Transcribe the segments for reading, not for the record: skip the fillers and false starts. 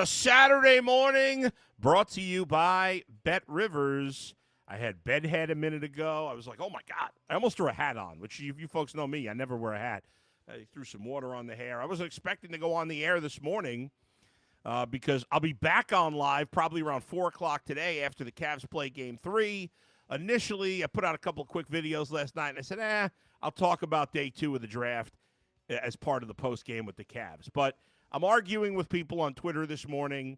a Saturday morning, brought to you by Bet Rivers. I had bedhead a minute ago. I was like, oh, my God. I almost threw a hat on, which you folks know me. I never wear a hat. I threw some water on the hair. I wasn't expecting to go on the air this morning because I'll be back on live probably around 4 o'clock today after the Cavs play Game 3. Initially, I put out a couple of quick videos last night, and I said, I'll talk about day 2 of the draft as part of the post game with the Cavs. But I'm arguing with people on Twitter this morning,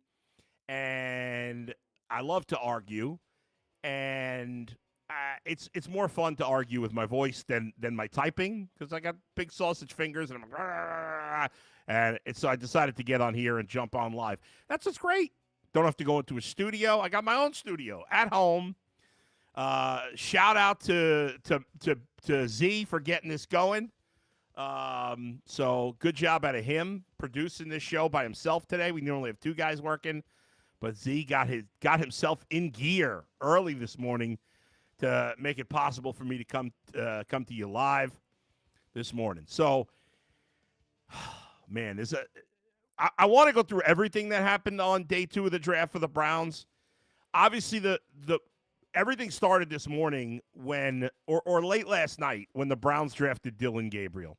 and I love to argue, and it's more fun to argue with my voice than my typing because I got big sausage fingers, and I'm like, so I decided to get on here and jump on live. That's what's great. Don't have to go into a studio. I got my own studio at home. Shout out to Z for getting this going. So good job out of him producing this show by himself today. We normally have 2 guys working, but Z got himself in gear early this morning to make it possible for me to come to you live this morning. So, man, I want to go through everything that happened on day 2 of the draft for the Browns. Obviously, the everything started this morning when, or late last night, when the Browns drafted Dillon Gabriel.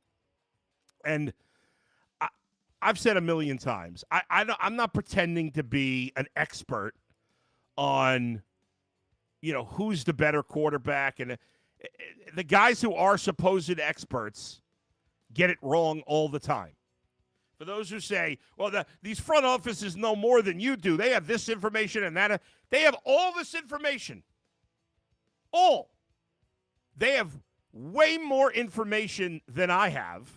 And I've said a million times, I'm not pretending to be an expert on, who's the better quarterback. And the guys who are supposed experts get it wrong all the time. For those who say, well, these front offices know more than you do. They have this information and that. They have all this information. All. They have way more information than I have.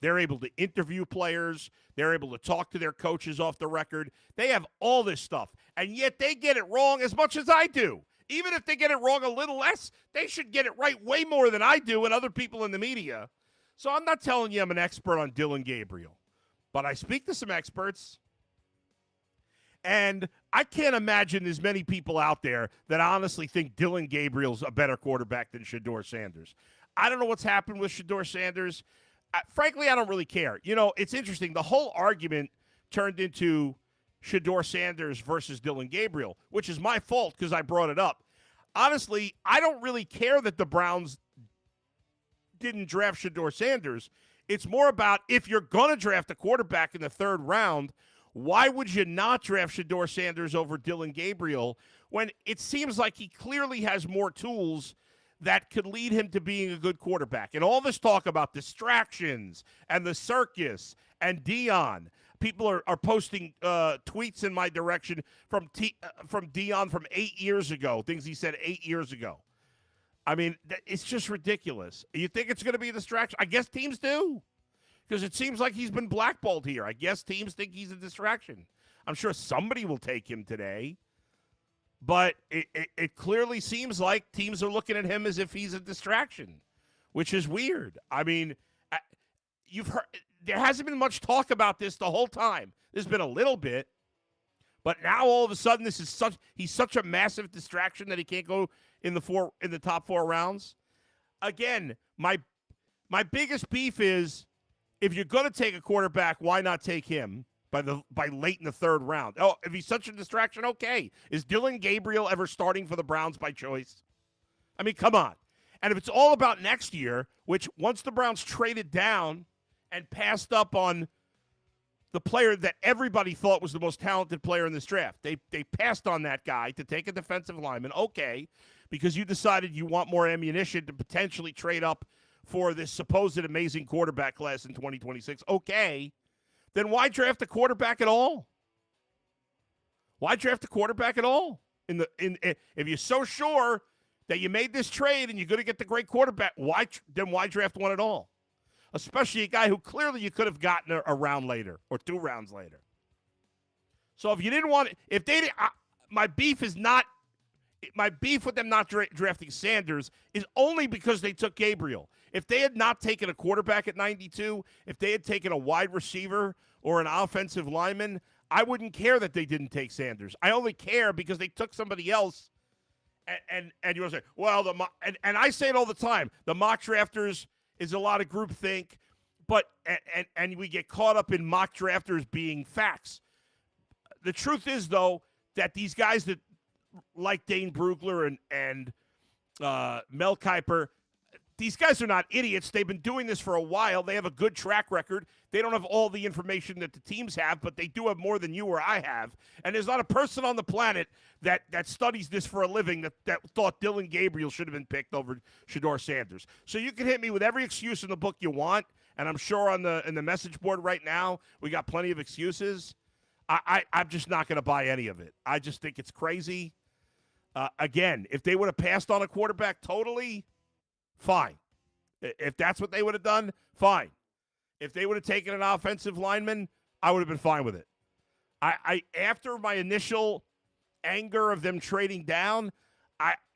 They're able to interview players. They're able to talk to their coaches off the record. They have all this stuff, and yet they get it wrong as much as I do. Even if they get it wrong a little less, they should get it right way more than I do and other people in the media. So I'm not telling you I'm an expert on Dillon Gabriel, but I speak to some experts, and I can't imagine there's many people out there that honestly think Dillon Gabriel's a better quarterback than Shadeur Sanders. I don't know what's happened with Shadeur Sanders. Frankly, I don't really care. It's interesting. The whole argument turned into Shadeur Sanders versus Dillon Gabriel, which is my fault because I brought it up. Honestly, I don't really care that the Browns didn't draft Shadeur Sanders. It's more about if you're going to draft a quarterback in the 3rd round, why would you not draft Shadeur Sanders over Dillon Gabriel when it seems like he clearly has more tools that could lead him to being a good quarterback? And all this talk about distractions and the circus and Dion. People are posting tweets in my direction from Dion from 8 years ago, things he said 8 years ago. I mean, it's just ridiculous. You think it's going to be a distraction? I guess teams do, because it seems like he's been blackballed here. I guess teams think he's a distraction. I'm sure somebody will take him today. But it clearly seems like teams are looking at him as if he's a distraction, which is weird. I mean, you've heard there hasn't been much talk about this the whole time. There's been a little bit, but now all of a sudden he's such a massive distraction that he can't go in the top 4 rounds. Again, my biggest beef is if you're going to take a quarterback, why not take him by late in the 3rd round? Oh, if he's such a distraction, okay. Is Dillon Gabriel ever starting for the Browns by choice? I mean, come on. And if it's all about next year, which once the Browns traded down and passed up on the player that everybody thought was the most talented player in this draft, they passed on that guy to take a defensive lineman, okay, because you decided you want more ammunition to potentially trade up for this supposed amazing quarterback class in 2026, okay. Then why draft a quarterback at all? Why draft a quarterback at all? If you're so sure that you made this trade and you're going to get the great quarterback, why draft one at all? Especially a guy who clearly you could have gotten a round later or 2 rounds later. So if you didn't want it, if they didn't, my beef with them not drafting Sanders is only because they took Gabriel. If they had not taken a quarterback at 92, if they had taken a wide receiver or an offensive lineman, I wouldn't care that they didn't take Sanders. I only care because they took somebody else. And you want to say, well, and I say it all the time, the mock drafters is a lot of groupthink, but and we get caught up in mock drafters being facts. The truth is, though, that these guys that like Dane Brugler and Mel Kiper, these guys are not idiots. They've been doing this for a while. They have a good track record. They don't have all the information that the teams have, but they do have more than you or I have. And there's not a person on the planet that studies this for a living that thought Dillon Gabriel should have been picked over Shadeur Sanders. So you can hit me with every excuse in the book you want, and I'm sure in the message board right now we got plenty of excuses. I'm just not going to buy any of it. I just think it's crazy. Again, if they would have passed on a quarterback totally, fine. If that's what they would have done, fine. If they would have taken an offensive lineman, I would have been fine with it. I after my initial anger of them trading down,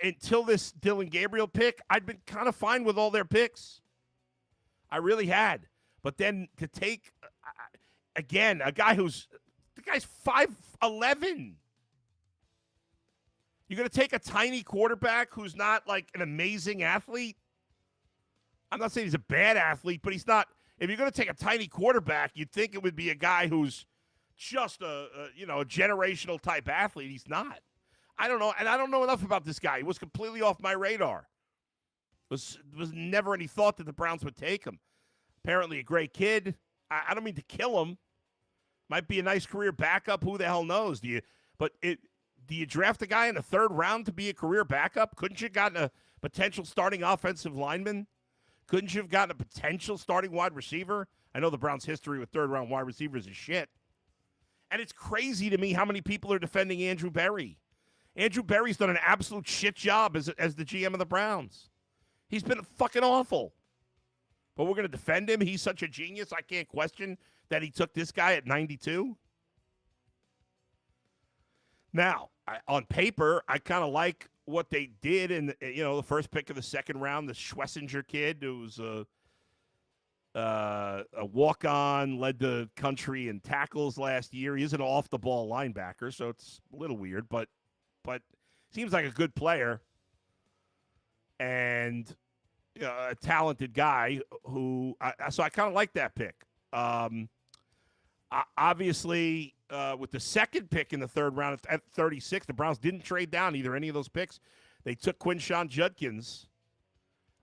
until this Dillon Gabriel pick, I'd been kind of fine with all their picks. I really had. But then to take, again, the guy's 5'11". You're going to take a tiny quarterback who's not like an amazing athlete? I'm not saying he's a bad athlete, but he's not. If you're going to take a tiny quarterback, you'd think it would be a guy who's just a generational type athlete. He's not. I don't know, and I don't know enough about this guy. He was completely off my radar. Was never any thought that the Browns would take him. Apparently a great kid. I don't mean to kill him. Might be a nice career backup. Who the hell knows? Do you draft a guy in the third round to be a career backup? Couldn't you have gotten a potential starting offensive lineman? Couldn't you have gotten a potential starting wide receiver? I know the Browns' history with third-round wide receivers is shit. And it's crazy to me how many people are defending Andrew Berry. Andrew Berry's done an absolute shit job as the GM of the Browns. He's been fucking awful. But we're going to defend him. He's such a genius. I can't question that he took this guy at 92. Now, on paper, I kind of like what they did in the first pick of the second round, the Schlesinger kid who's a walk-on, led the country in tackles last year. He is an off-the-ball linebacker, so it's a little weird, but seems like a good player and a talented guy who so I kind of like that pick. Obviously, with the second pick in the third round at 36, the Browns didn't trade down either any of those picks. They took Quinshon Judkins.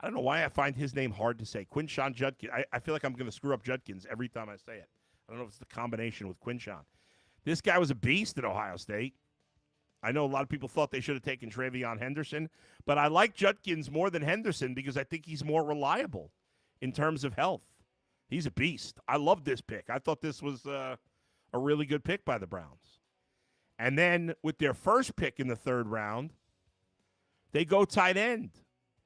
I don't know why I find his name hard to say. Quinshon Judkins. I feel like I'm going to screw up Judkins every time I say it. I don't know if it's the combination with Quinshon. This guy was a beast at Ohio State. I know a lot of people thought they should have taken Travion Henderson, but I like Judkins more than Henderson because I think he's more reliable in terms of health. He's a beast. I love this pick. I thought this was a really good pick by the Browns. And then with their first pick in the third round, they go tight end.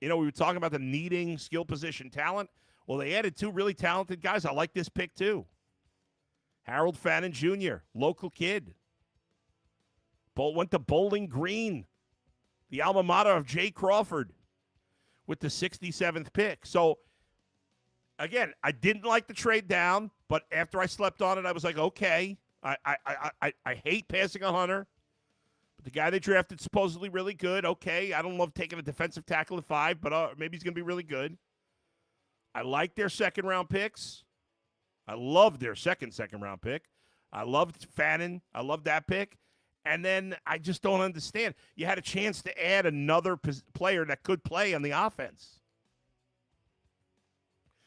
We were talking about the needing skill position talent. Well, they added two really talented guys. I like this pick too. Harold Fannin Jr., local kid. Went to Bowling Green, the alma mater of Jay Crawford, with the 67th pick. So, again, I didn't like the trade down, but after I slept on it, I was like, okay. I hate passing a hunter, but the guy they drafted supposedly really good. Okay, I don't love taking a defensive tackle at 5, but maybe he's going to be really good. I like their second-round picks. I love their second-round pick. I loved Fannin. I love that pick. And then I just don't understand. You had a chance to add another player that could play on the offense.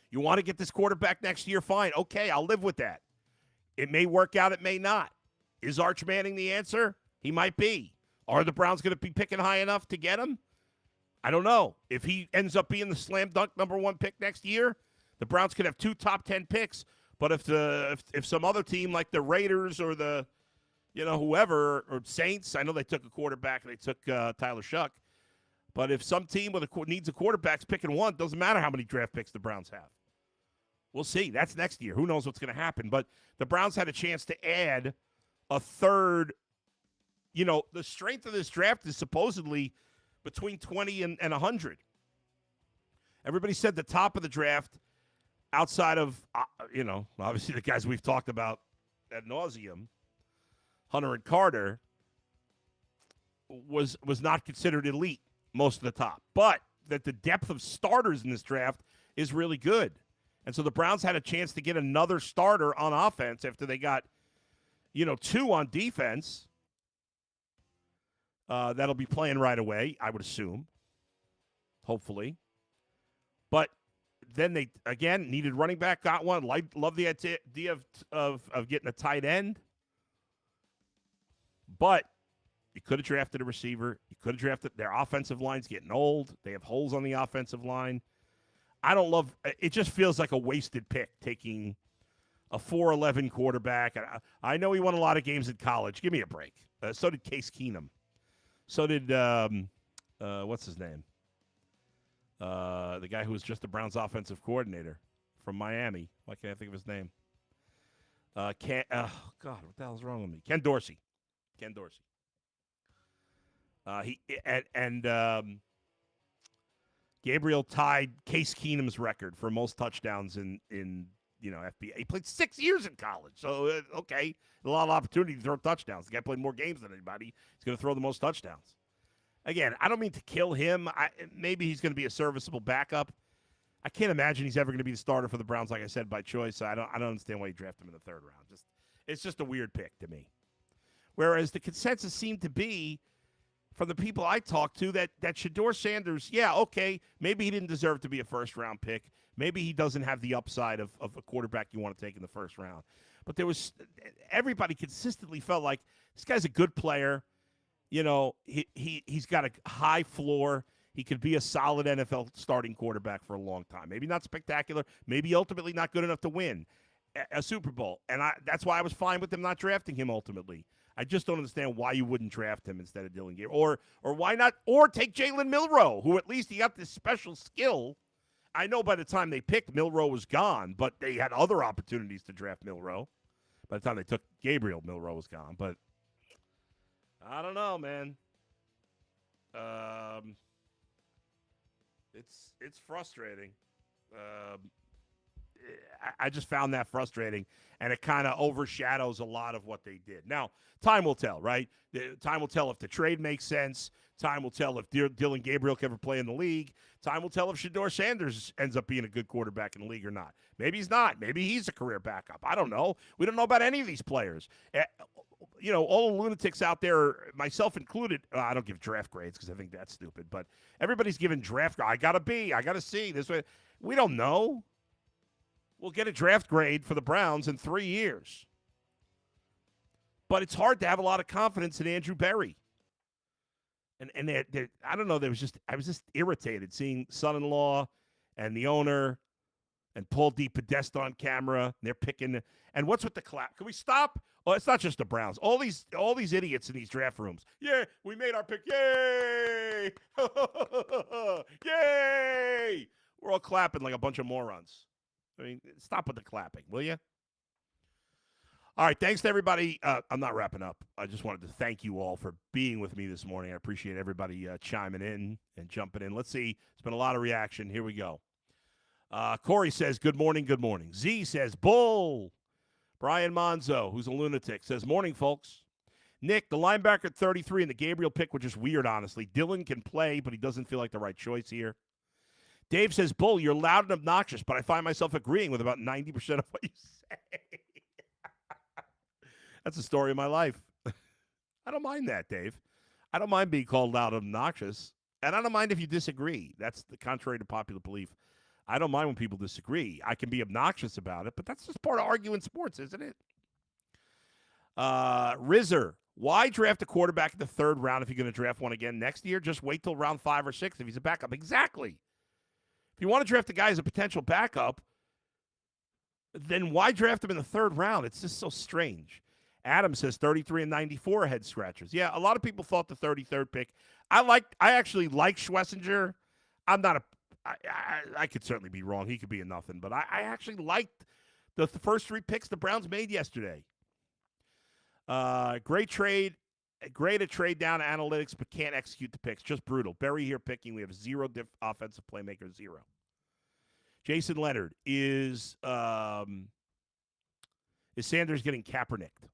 You want to get this quarterback next year? Fine. Okay, I'll live with that. It may work out. It may not. Is Arch Manning the answer? He might be. Are the Browns going to be picking high enough to get him? I don't know. If he ends up being the slam dunk number 1 pick next year, the Browns could have 2 top 10 picks. But if some other team like the Raiders or the whoever, or Saints, I know they took a quarterback. They took Tyler Shuck. But if some team needs a quarterback picking 1, doesn't matter how many draft picks the Browns have. We'll see. That's next year. Who knows what's going to happen? But the Browns had a chance to add a third. The strength of this draft is supposedly between 20 and 100. Everybody said the top of the draft, outside of, obviously the guys we've talked about ad nauseum, Hunter and Carter, was not considered elite most of the top. But that the depth of starters in this draft is really good. And so the Browns had a chance to get another starter on offense after they got, 2 on defense that'll be playing right away, I would assume, hopefully. But then they, again, needed running back, got one. Love the idea of getting a tight end. But you could have drafted a receiver. You could have drafted, their offensive line's getting old. They have holes on the offensive line. I don't love, it just feels like a wasted pick taking a 4'11 quarterback. I know he won a lot of games in college. Give me a break. So did Case Keenum. So did, what's his name? The guy who was just the Browns offensive coordinator from Miami. Why can't I think of his name? God, what the hell's wrong with me? Ken Dorsey. Gabriel tied Case Keenum's record for most touchdowns in FBA. He played 6 years in college, so okay, a lot of opportunity to throw touchdowns. The guy played more games than anybody. He's going to throw the most touchdowns. Again, I don't mean to kill him. Maybe he's going to be a serviceable backup. I can't imagine he's ever going to be the starter for the Browns, like I said, by choice. So I don't understand why you draft him in the third round. It's just a weird pick to me. Whereas the consensus seemed to be, from the people I talked to, that Shadeur Sanders, yeah, okay, maybe he didn't deserve to be a first-round pick. Maybe he doesn't have the upside of a quarterback you want to take in the first round. But everybody consistently felt like this guy's a good player. He's got a high floor. He could be a solid NFL starting quarterback for a long time. Maybe not spectacular. Maybe ultimately not good enough to win a Super Bowl. And that's why I was fine with them not drafting him ultimately. I just don't understand why you wouldn't draft him instead of Dillon Gabriel. Or why not? Or take Jalen Milroe, who at least he got this special skill. I know by the time they picked, Milroe was gone, but they had other opportunities to draft Milroe. By the time they took Gabriel, Milroe was gone. But I don't know, man. It's frustrating. I just found that frustrating, and it kind of overshadows a lot of what they did. Now, time will tell, right? Time will tell if the trade makes sense. Time will tell if Dillon Gabriel can ever play in the league. Time will tell if Shadeur Sanders ends up being a good quarterback in the league or not. Maybe he's not. Maybe he's a career backup. I don't know. We don't know about any of these players. All the lunatics out there, myself included, I don't give draft grades because I think that's stupid, but everybody's giving draft grades. I got a B, I got a C. This way, we don't know. We'll get a draft grade for the Browns in 3 years. But it's hard to have a lot of confidence in Andrew Berry. And I don't know, I was just irritated seeing son-in-law and the owner and Paul DePodesta on camera. They're picking. And what's with the clap? Can we stop? Oh, it's not just the Browns. All these idiots in these draft rooms. Yeah, we made our pick. Yay! Yay! We're all clapping like a bunch of morons. I mean, stop with the clapping, will you? All right, thanks to everybody. I'm not wrapping up. I just wanted to thank you all for being with me this morning. I appreciate everybody chiming in and jumping in. Let's see. It's been a lot of reaction. Here we go. Corey says, good morning, good morning. Z says, bull. Brian Monzo, who's a lunatic, says, morning, folks. Nick, the linebacker at 33 and the Gabriel pick were just weird, honestly. Dillon can play, but he doesn't feel like the right choice here. Dave says, bull, you're loud and obnoxious, but I find myself agreeing with about 90% of what you say. That's the story of my life. I don't mind that, Dave. I don't mind being called loud and obnoxious. And I don't mind if you disagree. That's the contrary to popular belief. I don't mind when people disagree. I can be obnoxious about it, but that's just part of arguing sports, isn't it? Rizzer, why draft a quarterback in the third round if you're going to draft one again next year? Just wait till round 5 or 6 if he's a backup. Exactly. If you want to draft a guy as a potential backup, then why draft him in the third round? It's just so strange. Adam says 33 and 94 head scratchers. Yeah, a lot of people thought the 33rd pick. I actually like Schlesinger. I'm not a I could certainly be wrong. He could be a nothing, but I actually liked the first 3 picks the Browns made yesterday. Great trade. Great at trade down analytics, but can't execute the picks. Just brutal. Berry here picking. We have 0 offensive playmaker, 0. Jason Leonard, is Sanders getting Kaepernicked?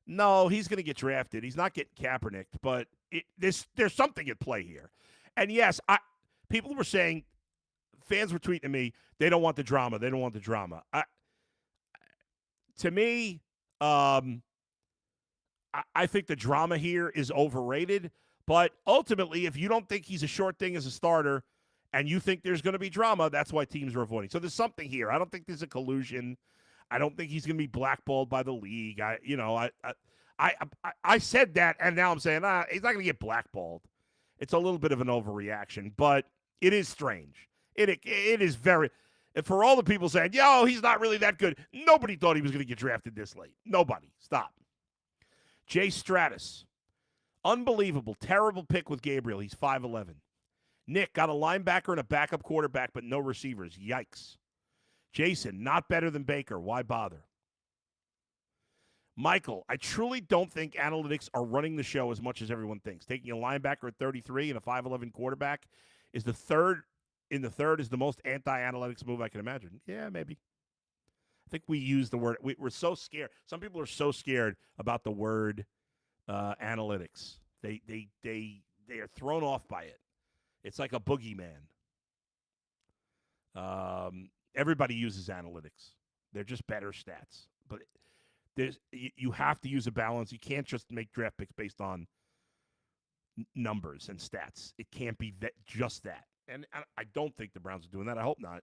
No, he's going to get drafted. He's not getting Kaepernicked, but there's something at play here. And yes, people were saying, fans were tweeting at me, they don't want the drama. They don't want the drama. To me, I think the drama here is overrated. But ultimately, if you don't think he's a short thing as a starter and you think there's going to be drama, that's why teams are avoiding. So there's something here. I don't think there's a collusion. I don't think he's going to be blackballed by the league. I said that, and now I'm saying he's not going to get blackballed. It's a little bit of an overreaction, but it is strange. It is very. And for all the people saying, yo, he's not really that good, nobody thought he was going to get drafted this late. Nobody. Stop. Jay Stratus. Unbelievable. Terrible pick with Gabriel. He's 5'11". Nick got a linebacker and a backup quarterback, but no receivers. Yikes. Jason, not better than Baker. Why bother? Michael, I truly don't think analytics are running the show as much as everyone thinks. Taking a linebacker at 33 and a 5'11 quarterback is the third is the most anti-analytics move I can imagine. Yeah, maybe. I think we use the word. We're so scared. Some people are so scared about the word analytics. They are thrown off by it. It's like a boogeyman. Everybody uses analytics. They're just better stats. But you have to use a balance. You can't just make draft picks based on numbers and stats. It can't be just that. And I don't think the Browns are doing that. I hope not.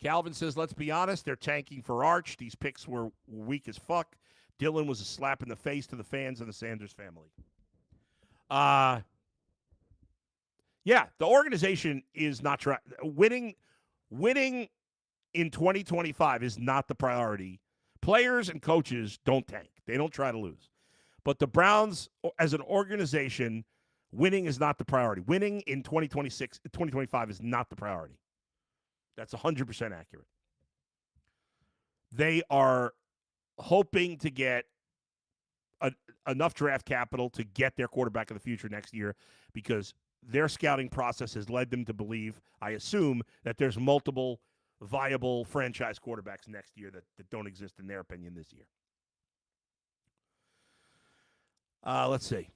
Calvin says, let's be honest, they're tanking for Arch. These picks were weak as fuck. Dylan was a slap in the face to the fans and the Sanders family. Yeah, the organization is not trying. Winning in 2025 is not the priority. Players and coaches don't tank. They don't try to lose. But the Browns, as an organization, winning is not the priority. Winning in 2025 is not the priority. That's 100% accurate. They are hoping to get enough draft capital to get their quarterback of the future next year because their scouting process has led them to believe, I assume, that there's multiple viable franchise quarterbacks next year that don't exist in their opinion this year. Let's see.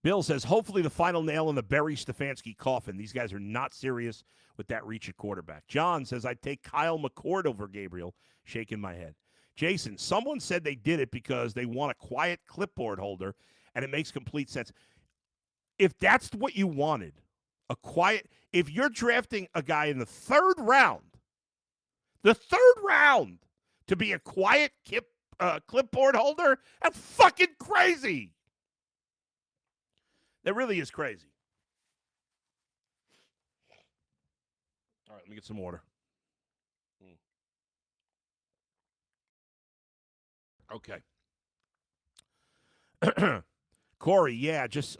Bill says, hopefully the final nail in the Barry Stefanski coffin. These guys are not serious with that reach at quarterback. John says, I'd take Kyle McCord over Gabriel. Shaking my head. Jason, someone said they did it because they want a quiet clipboard holder, and it makes complete sense. If that's what you wanted, if you're drafting a guy in the third round to be a quiet clipboard holder, that's fucking crazy. That really is crazy. All right, let me get some water. Okay. Corey, yeah, just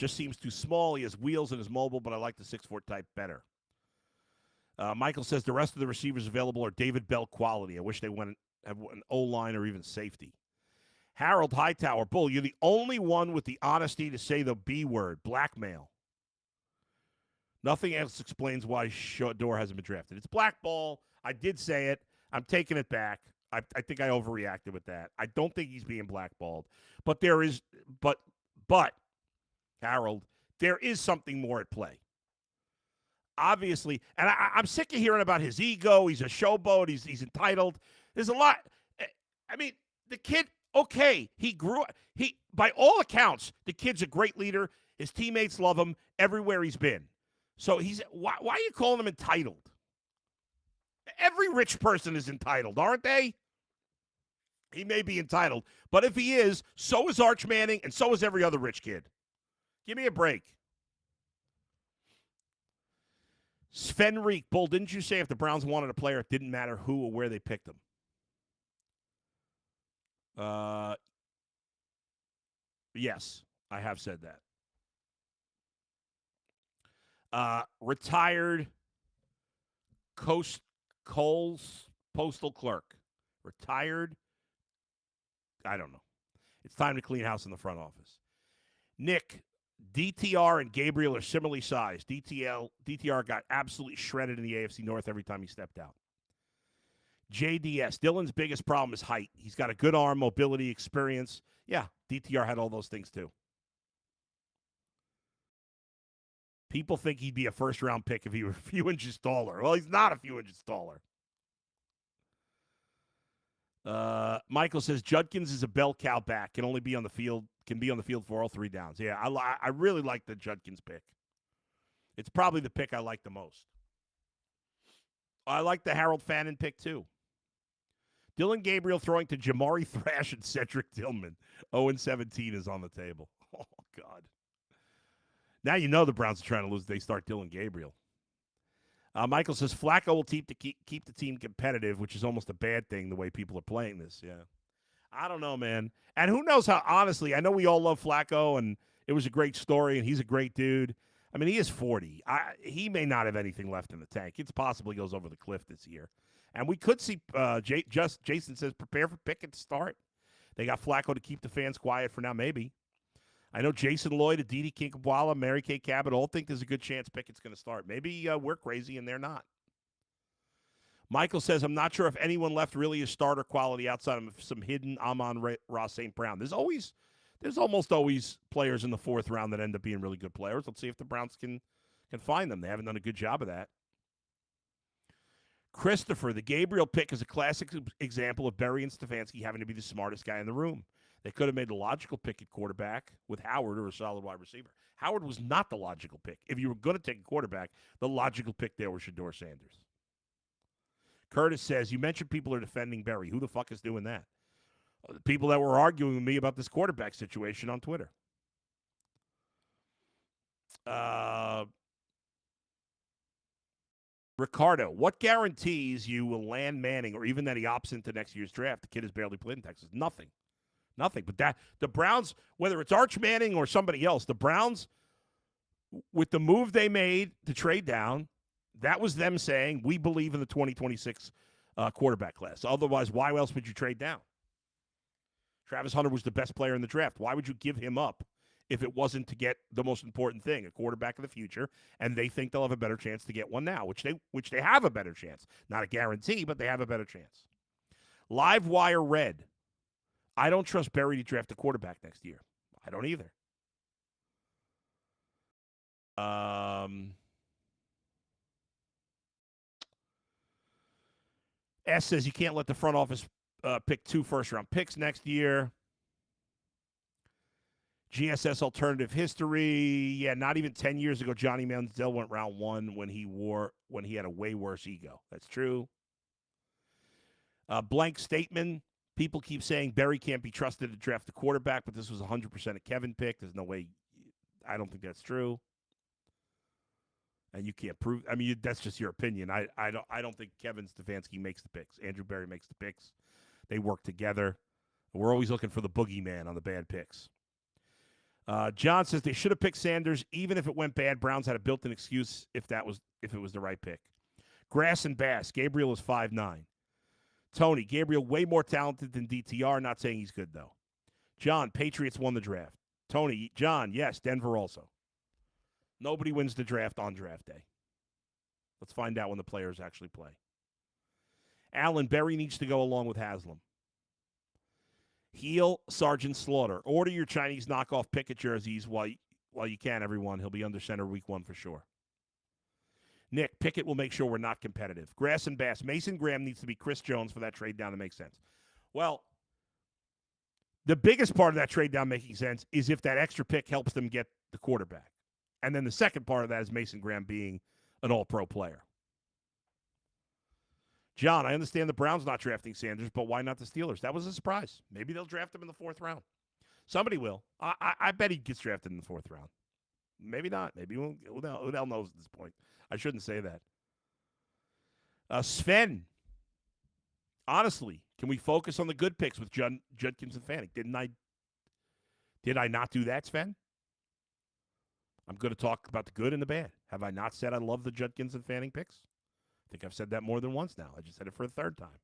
seems too small. He has wheels and is mobile, but I like the 6'4" type better. Michael says the rest of the receivers available are David Bell quality. I wish they have an O-line or even safety. Harold Hightower, Bull, you're the only one with the honesty to say the B word, blackmail. Nothing else explains why Shadeur hasn't been drafted. It's blackball. I did say it. I'm taking it back. I think I overreacted with that. I don't think he's being blackballed. But Harold, there is something more at play. Obviously, and I'm sick of hearing about his ego. He's a showboat. He's entitled. There's a lot. I mean, the kid, okay, by all accounts, the kid's a great leader. His teammates love him everywhere he's been. So why are you calling him entitled? Every rich person is entitled, aren't they? He may be entitled, but if he is, so is Arch Manning, and so is every other rich kid. Give me a break. Sven Reek, Bull, didn't you say if the Browns wanted a player, it didn't matter who or where they picked him? Yes, I have said that. Retired Coles postal clerk. Retired. I don't know. It's time to clean house in the front office. Nick, DTR and Gabriel are similarly sized. DTR got absolutely shredded in the AFC North every time he stepped out. JDS, Dylan's biggest problem is height. He's got a good arm, mobility, experience. Yeah, DTR had all those things too. People think he'd be a first-round pick if he were a few inches taller. Well, he's not a few inches taller. Michael says Judkins is a bell cow back. Can only be on the field. Can be on the field for all 3 downs. Yeah, I really like the Judkins pick. It's probably the pick I like the most. I like the Harold Fannin pick too. Dillon Gabriel throwing to Jamari Thrash and Cedric Tillman. 0-17 is on the table. Oh, God. Now you know the Browns are trying to lose. They start Dillon Gabriel. Michael says Flacco will keep the team competitive, which is almost a bad thing the way people are playing this. Yeah. I don't know, man. And who knows how, honestly, I know we all love Flacco, and it was a great story, and he's a great dude. I mean, he is 40. He may not have anything left in the tank. It's possible he goes over the cliff this year. And we could see, Jason says, prepare for Pickett to start. They got Flacco to keep the fans quiet for now, maybe. I know Jason Lloyd, Aditi Kinkhabwala, Mary Kay Cabot all think there's a good chance Pickett's going to start. Maybe we're crazy and they're not. Michael says, I'm not sure if anyone left really is starter quality outside of some hidden Amon-Ra St. Brown. There's almost always players in the 4th round that end up being really good players. Let's see if the Browns can find them. They haven't done a good job of that. Christopher, the Gabriel pick is a classic example of Berry and Stefanski having to be the smartest guy in the room. They could have made the logical pick at quarterback with Howard or a solid wide receiver. Howard was not the logical pick. If you were going to take a quarterback, the logical pick there was Shadeur Sanders. Curtis says, you mentioned people are defending Berry. Who the fuck is doing that? The people that were arguing with me about this quarterback situation on Twitter. Ricardo, what guarantees you will land Manning or even that he opts into next year's draft? The kid has barely played in Texas. Nothing. But the Browns, whether it's Arch Manning or somebody else, the Browns, with the move they made to trade down, that was them saying, we believe in the 2026 quarterback class. Otherwise, why else would you trade down? Travis Hunter was the best player in the draft. Why would you give him up if it wasn't to get the most important thing, a quarterback of the future, and they think they'll have a better chance to get one now, which they have a better chance. Not a guarantee, but they have a better chance. Live Wire Red. I don't trust Berry to draft a quarterback next year. I don't either. S says you can't let the front office pick 2 first-round picks next year. GSS alternative history. Yeah, not even 10 years ago, Johnny Manziel went round 1 when he had a way worse ego. That's true. Blank statement. People keep saying Berry can't be trusted to draft the quarterback, but this was 100% a Kevin pick. There's no way. I don't think that's true. And you can't prove. I mean, that's just your opinion. I don't think Kevin Stefanski makes the picks. Andrew Berry makes the picks. They work together. We're always looking for the boogeyman on the bad picks. John says they should have picked Sanders, even if it went bad. Browns had a built-in excuse if it was the right pick. Grass and Bass. Gabriel is 5'9". Tony, Gabriel way more talented than DTR. Not saying he's good though. John, Patriots won the draft. Tony, John, yes, Denver also. Nobody wins the draft on draft day. Let's find out when the players actually play. Allen, Berry needs to go along with Haslam. Heel Sergeant Slaughter. Order your Chinese knockoff Pickett jerseys while you can, everyone. He'll be under center week 1 for sure. Nick, Pickett will make sure we're not competitive. Grass and Bass. Mason Graham needs to be Chris Jones for that trade down to make sense. Well, the biggest part of that trade down making sense is if that extra pick helps them get the quarterback. And then the second part of that is Mason Graham being an all-pro player. John, I understand the Browns not drafting Sanders, but why not the Steelers? That was a surprise. Maybe they'll draft him in the 4th round. Somebody will. I bet he gets drafted in the 4th round. Maybe not. Maybe who the hell knows at this point? I shouldn't say that. Sven, honestly, can we focus on the good picks with Judkins and Fanning? Did I not do that, Sven? I'm going to talk about the good and the bad. Have I not said I love the Judkins and Fanning picks? I think I've said that more than once now. I just said it for a 3rd time.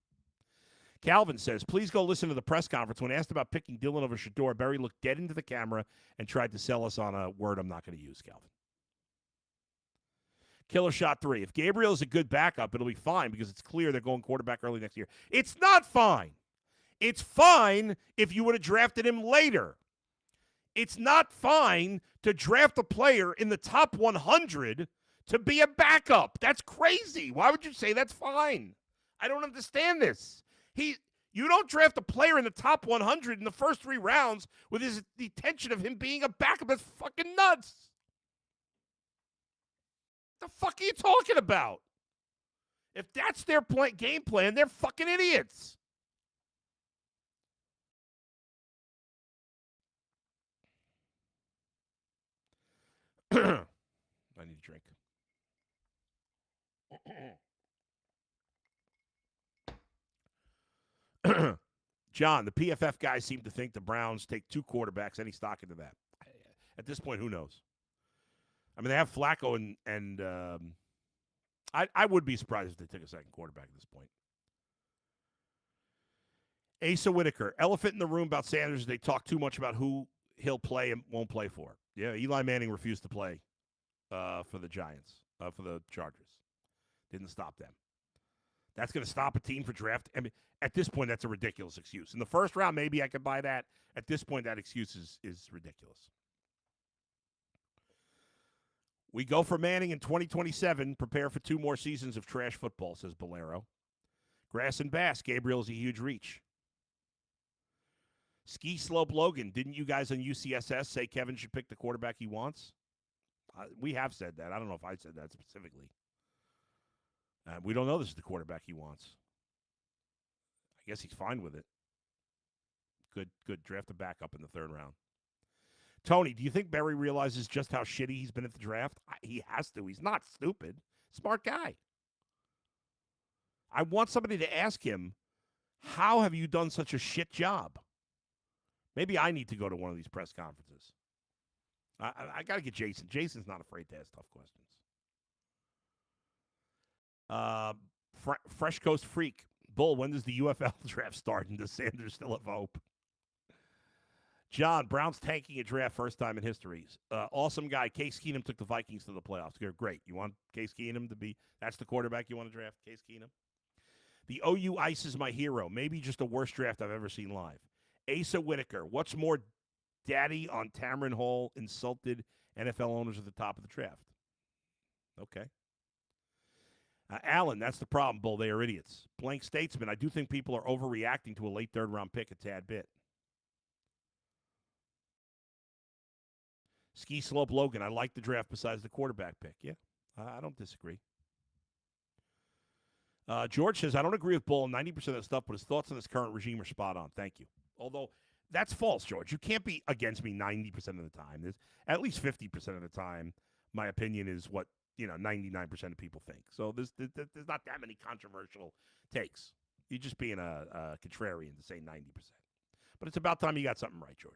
Calvin says, please go listen to the press conference. When asked about picking Dillon over Shadeur, Berry looked dead into the camera and tried to sell us on a word I'm not going to use, Calvin. Killer Shot 3. If Gabriel is a good backup, it'll be fine because it's clear they're going quarterback early next year. It's not fine. It's fine if you would have drafted him later. It's not fine to draft a player in the top 100 to be a backup. That's crazy. Why would you say that's fine? I don't understand this. You don't draft a player in the top 100 in the first 3 rounds with the intention of him being a backup. That's fucking nuts. What the fuck are you talking about? If that's their game plan, they're fucking idiots. I need a drink. John, the PFF guys seem to think the Browns take 2 quarterbacks. Any stock into that? At this point, who knows? I mean, they have Flacco, and I would be surprised if they took a second quarterback at this point. Asa Whitaker, elephant in the room about Sanders. They talk too much about who he'll play and won't play for. Yeah, Eli Manning refused to play for the Giants, for the Chargers. Didn't stop them. That's going to stop a team for draft. I mean, at this point, that's a ridiculous excuse. In the first round, maybe I could buy that. At this point, that excuse is ridiculous. We go for Manning in 2027. Prepare for 2 more seasons of trash football, says Bolero. Grass and Bass. Gabriel's a huge reach. Ski Slope Logan. Didn't you guys on UCSS say Kevin should pick the quarterback he wants? We have said that. I don't know if I said that specifically. We don't know this is the quarterback he wants. I guess he's fine with it. Good. Draft a backup in the 3rd round. Tony, do you think Berry realizes just how shitty he's been at the draft? He has to. He's not stupid. Smart guy. I want somebody to ask him, how have you done such a shit job? Maybe I need to go to one of these press conferences. I got to get Jason. Jason's not afraid to ask tough questions. Fresh Coast Freak. Bull, when does the UFL draft start? And does Sanders still have hope? John, Browns tanking a draft first time in history. Awesome guy. Case Keenum took the Vikings to the playoffs. Great. You want Case Keenum to be, that's the quarterback you want to draft, Case Keenum? The OU Ice is my hero. Maybe just the worst draft I've ever seen live. Asa Whitaker. What's more daddy on Tamron Hall insulted NFL owners at the top of the draft? Okay. Allen, that's the problem, Bull. They are idiots. Blank Statesman, I do think people are overreacting to a late 3rd round pick a tad bit. Ski Slope Logan, I like the draft besides the quarterback pick. Yeah, I don't disagree. George says, I don't agree with Bull on 90% of the stuff, but his thoughts on this current regime are spot on. Thank you. Although, that's false, George. You can't be against me 90% of the time. There's at least 50% of the time, my opinion is what 99% of people think. So there's not that many controversial takes. You're just being a contrarian to say 90%. But it's about time you got something right, George.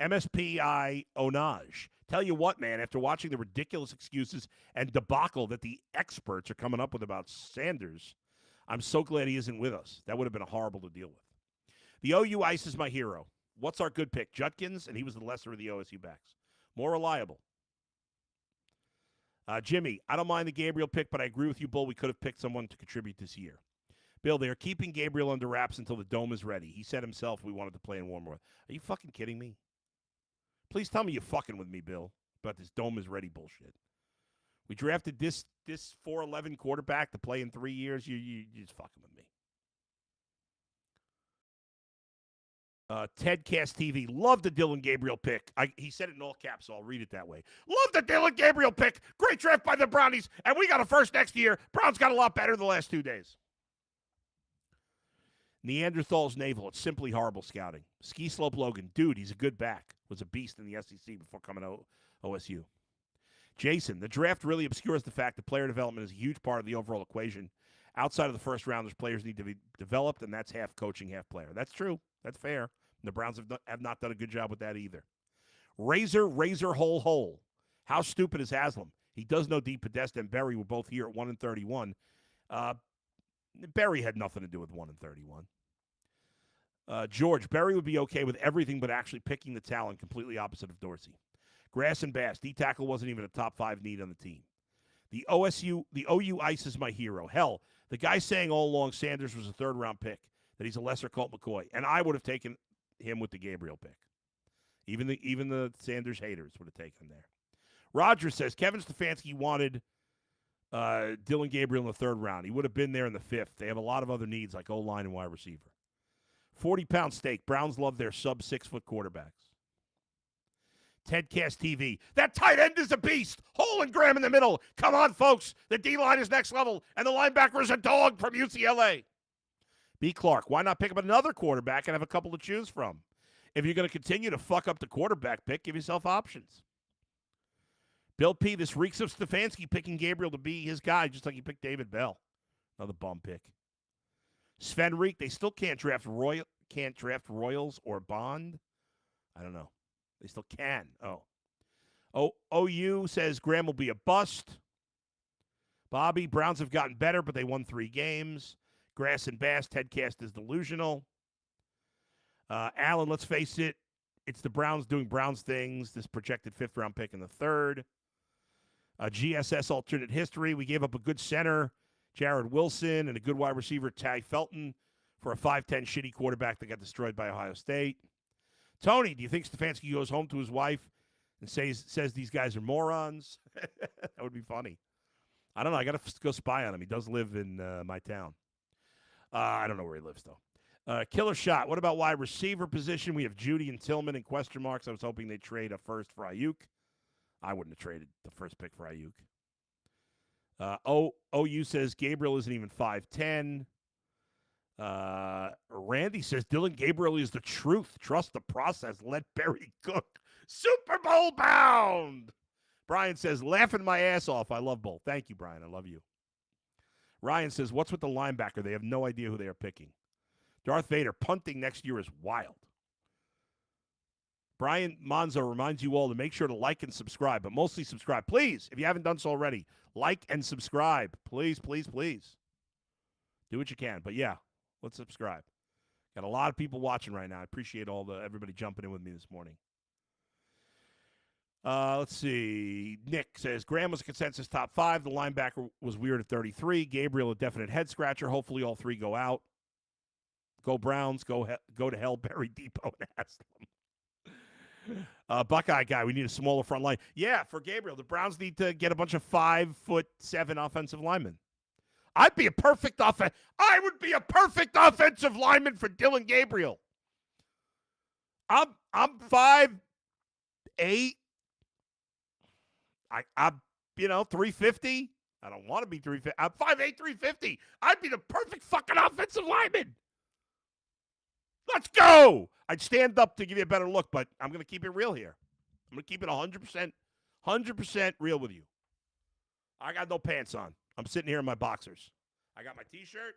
MSPI Onage. Tell you what, man, after watching the ridiculous excuses and debacle that the experts are coming up with about Sanders, I'm so glad he isn't with us. That would have been horrible to deal with. The OU Ice is my hero. What's our good pick? Judkins, and he was the lesser of the OSU backs. More reliable. Jimmy, I don't mind the Gabriel pick, but I agree with you, Bull. We could have picked someone to contribute this year. Bill, they are keeping Gabriel under wraps until the dome is ready. He said himself we wanted to play in warm weather. Are you fucking kidding me? Please tell me you're fucking with me, Bill, about this dome is ready bullshit. We drafted this 4'11 quarterback to play in 3 years. You're just fucking with me. Ted Cast TV, love the Dylan Gabriel pick. He said it in all caps, so I'll read it that way. Love the Dylan Gabriel pick. Great draft by the Brownies, and we got a first next year. Browns got a lot better the last 2 days. Neanderthals Naval, it's simply horrible scouting. Ski Slope Logan, dude, he's a good back. Was a beast in the SEC before coming to OSU. Jason, the draft really obscures the fact that player development is a huge part of the overall equation. Outside of the first round, those players need to be developed, and that's half coaching, half player. That's true. That's fair. The Browns have not done a good job with that either. Razor, hole. How stupid is Haslam? He does know Deep Podesta and Berry were both here at 1-31. Berry had nothing to do with 1-31. George, Berry would be okay with everything but actually picking the talent, completely opposite of Dorsey. Grass and Bass, D-tackle wasn't even a top 5 need on the team. The OU Ice is my hero. Hell, the guy saying all along Sanders was a 3rd-round pick, that he's a lesser Colt McCoy, and I would have taken him with the Gabriel pick. Even the Sanders haters would have taken him there. Roger says, Kevin Stefanski wanted Dylan Gabriel in the 3rd round. He would have been there in the 5th. They have a lot of other needs like O-line and wide receiver. 40-pound steak. Browns love their sub-6-foot quarterbacks. Tedcast TV. That tight end is a beast. Hole and Graham in the middle. Come on, folks. The D-line is next level, and the linebacker is a dog from UCLA. B. Clark. Why not pick up another quarterback and have a couple to choose from? If you're going to continue to fuck up the quarterback pick, give yourself options. Bill P. This reeks of Stefanski picking Gabriel to be his guy, just like he picked David Bell. Another bum pick. Sven Reek. They still can't draft Royals or Bond. I don't know. They still can. OU says Graham will be a bust. Bobby, Browns have gotten better, but they won 3 games. Grass and Bass, Tedcast is delusional. Alan, let's face it, it's the Browns doing Browns things. This projected 5th-round pick in the 3rd. GSS alternate history. We gave up a good center, Jared Wilson, and a good wide receiver, Ty Felton, for a 5'10 shitty quarterback that got destroyed by Ohio State. Tony, do you think Stefanski goes home to his wife and says these guys are morons? That would be funny. I don't know. I got to go spy on him. He does live in my town. I don't know where he lives, though. Killer shot. What about wide receiver position? We have Judy and Tillman in question marks. I was hoping they'd trade a first for Ayuk. I wouldn't have traded the first pick for Ayuk. OU says Gabriel isn't even 5'10". Randy says Dylan Gabriel is the truth. Trust the process. Let Barry cook. Super Bowl bound. Brian says, laughing my ass off. I love Bull. Thank you, Brian. I love you. Ryan says, what's with the linebacker? They have no idea who they are picking. Darth Vader, punting next year is wild. Brian Monzo reminds you all to make sure to like and subscribe, but mostly subscribe. Please, if you haven't done so already, like and subscribe. Please, please, please. Do what you can. But yeah, let's subscribe. Got a lot of people watching right now. I appreciate everybody jumping in with me this morning. Let's see. Nick says, Graham was a consensus top 5. The linebacker was weird at 33. Gabriel, a definite head scratcher. Hopefully all 3 go out. Go Browns. Go to hell, Barry Depot and Haslam. Buckeye guy, we need a smaller front line. Yeah, for Gabriel, the Browns need to get a bunch of 5'7" offensive linemen. I would be a perfect offensive lineman for Dylan Gabriel. I'm 5'8". I'm 350. I don't want to be 350. I'm 5'8", 350. I'd be the perfect fucking offensive lineman. Let's go. I'd stand up to give you a better look, but I'm going to keep it real here. I'm going to keep it 100% real with you. I got no pants on. I'm sitting here in my boxers. I got my T-shirt,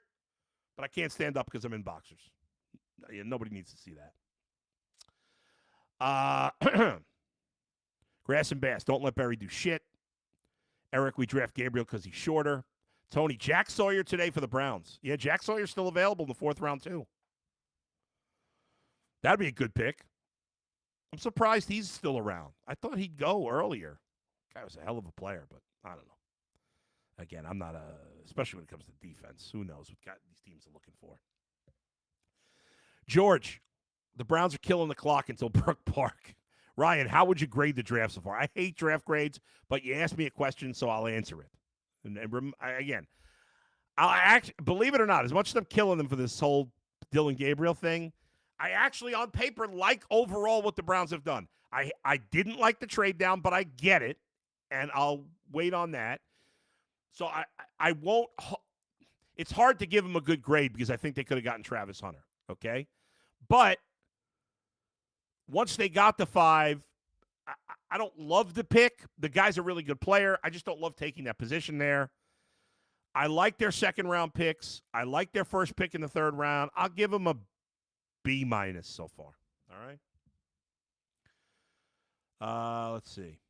but I can't stand up because I'm in boxers. Nobody needs to see that. Grass and Bass, don't let Barry do shit. Eric, we draft Gabriel because he's shorter. Tony, Jack Sawyer today for the Browns. Yeah, Jack Sawyer's still available in the 4th round, too. That'd be a good pick. I'm surprised he's still around. I thought he'd go earlier. Guy was a hell of a player, but I don't know. Again, I'm not especially when it comes to defense. Who knows what these teams are looking for. George, the Browns are killing the clock until Brook Park. Ryan, how would you grade the draft so far? I hate draft grades, but you asked me a question, so I'll answer it. Again, I'll actually, believe it or not, as much as I'm killing them for this whole Dylan Gabriel thing, I actually, on paper, like overall what the Browns have done. I didn't like the trade down, but I get it, and I'll wait on that. So I won't – it's hard to give them a good grade because I think they could have gotten Travis Hunter, okay? But once they got the 5, I don't love the pick. The guy's a really good player. I just don't love taking that position there. I like their 2nd-round picks. I like their first pick in the 3rd round. I'll give them a B- so far. All right? Let's see.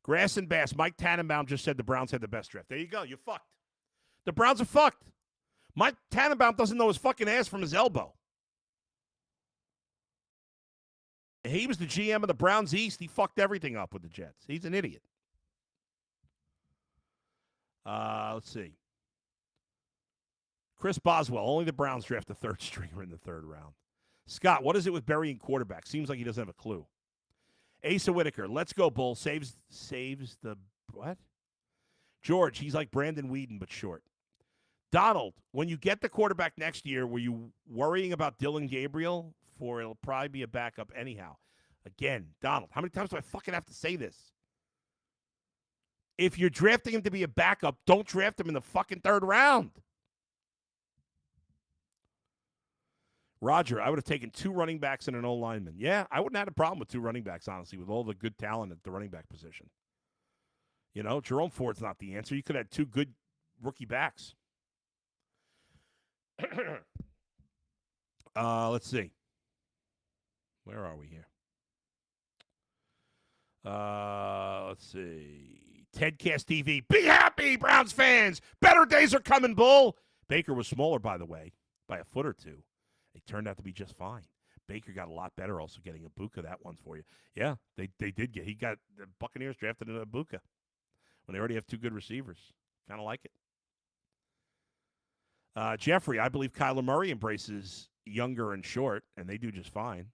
Grass and Bass. Mike Tannenbaum just said the Browns had the best draft. There you go. You're fucked. The Browns are fucked. Mike Tannenbaum doesn't know his fucking ass from his elbow. He was the GM of the Browns East. He fucked everything up with the Jets. He's an idiot. Let's see. Chris Boswell, only the Browns draft a 3rd stringer in the 3rd round. Scott, what is it with burying quarterback? Seems like he doesn't have a clue. Asa Whitaker, let's go, Bull. Saves the what? George, he's like Brandon Whedon, but short. Donald, when you get the quarterback next year, were you worrying about Dillon Gabriel? For it'll probably be a backup anyhow. Again, Donald, how many times do I fucking have to say this? If you're drafting him to be a backup, don't draft him in the fucking third round. Roger, I would have taken 2 running backs and an O-lineman. Yeah, I wouldn't have had a problem with 2 running backs, honestly, with all the good talent at the running back position. You know, Jerome Ford's not the answer. You could have 2 good rookie backs. Let's see. Where are we here? Let's see. Tedcast TV. Be happy, Browns fans. Better days are coming, Bull. Baker was smaller, by the way, by a foot or 2. It turned out to be just fine. Baker got a lot better also getting Ibuka. That one's for you. Yeah, they did get. He got the Buccaneers drafted in Ibuka when they already have 2 good receivers. Kind of like it. Jeffrey, I believe Kyler Murray embraces younger and short, and they do just fine.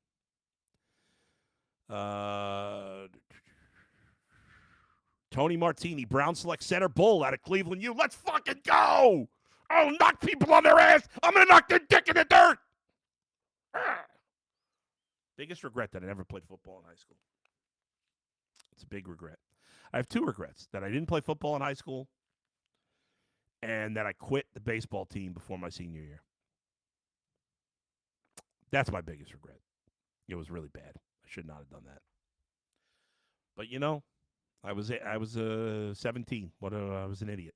Tony Martini, Brown select center Bull out of Cleveland U. Let's fucking go! I'll knock people on their ass. I'm going to knock their dick in the dirt. Biggest regret that I never played football in high school. It's a big regret. I have 2 regrets. That I didn't play football in high school and that I quit the baseball team before my senior year. That's my biggest regret. It was really bad. I should not have done that. But, you know, I was 17. I was an idiot.